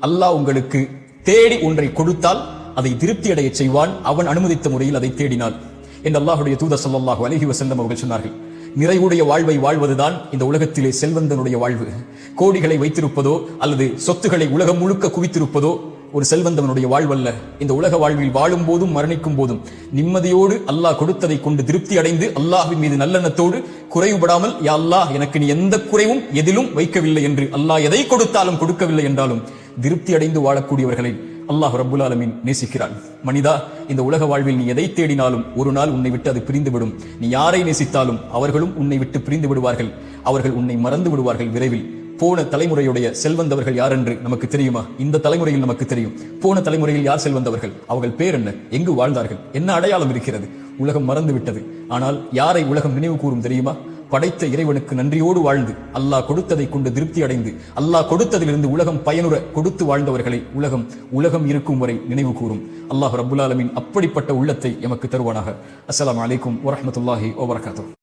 அல்லாஹ் உங்களுக்கு தேடி ஒன்றை கொடுத்தால் அதை திருப்தி அடைய செய்வான், அவன் அனுமதித்த முறையில் அதை தேடினாள் என்று அல்லாஹ்வுடைய தூதர் ஸல்லல்லாஹு அலைஹி வஸல்லம் அவர்கள் சொன்னார்கள். நிறைவுடைய வாழ்வை வாழ்வதுதான் இந்த உலகத்திலே செல்வந்தனுடைய வாழ்வு. கோடிகளை வைத்திருப்பதோ அல்லது சொத்துக்களை உலகம் முழுக்க குவித்திருப்பதோ ஒரு செல்வந்தவனுடைய வாழ்வல்ல. இந்த உலக வாழ்வில் வாழும் போதும் மரணிக்கும் போதும் நிம்மதியோடு அல்லாஹ் கொடுத்ததை கொண்டு திருப்தி அடைந்து அல்லாஹ்வின் மீது நல்லெண்ணத்தோடு குறைவுபடாமல், யா அல்லாஹ் எனக்கு நீ எந்த குறைவும் எதிலும் வைக்கவில்லை என்று, அல்லாஹ் எதை கொடுத்தாலும் கொடுக்கவில்லை என்றாலும் திருப்தி அடைந்து வாழக்கூடியவர்களை அல்லாஹ் ரப்புல் ஆலமீன் நேசிக்கிறான். மனிதா, இந்த உலக வாழ்வில் நீ எதை தேடினாலும் ஒரு நாள் உன்னை விட்டு அது பிரிந்துவிடும். நீ யாரை நேசித்தாலும் அவர்களும் உன்னை விட்டு பிரிந்து விடுவார்கள். அவர்கள் உன்னை மறந்து விடுவார்கள் விரைவில். போன தலைமுறையுடைய செல்வந்தவர்கள் யார் என்று நமக்கு தெரியுமா? இந்த தலைமுறையில் நமக்கு தெரியும். போன தலைமுறையில் யார் செல்வந்தவர்கள்? அவர்கள் பேர் என்ன? எங்கு வாழ்ந்தார்கள்? என்ன அடையாளம் இருக்கிறது? உலகம் மறந்து விட்டது. ஆனால் யாரை உலகம் நினைவு கூறும் தெரியுமா? படைத்த இறைவனுக்கு நன்றியோடு வாழ்ந்து அல்லாஹ் கொடுத்ததை கொண்டு திருப்தி அடைந்து அல்லாஹ் கொடுத்ததிலிருந்து உலகம் பயனுற கொடுத்து வாழ்ந்தவர்களை உலகம் இருக்கும் வரை நினைவு கூறும். அல்லாஹ் ரப்புல் ஆலமீன் அப்படிப்பட்ட உள்ளத்தை எமக்கு தருவானாக. அஸ்ஸலாமு அலைக்கும் வரஹ்மத்துல்லாஹி வபரகாத்துஹு.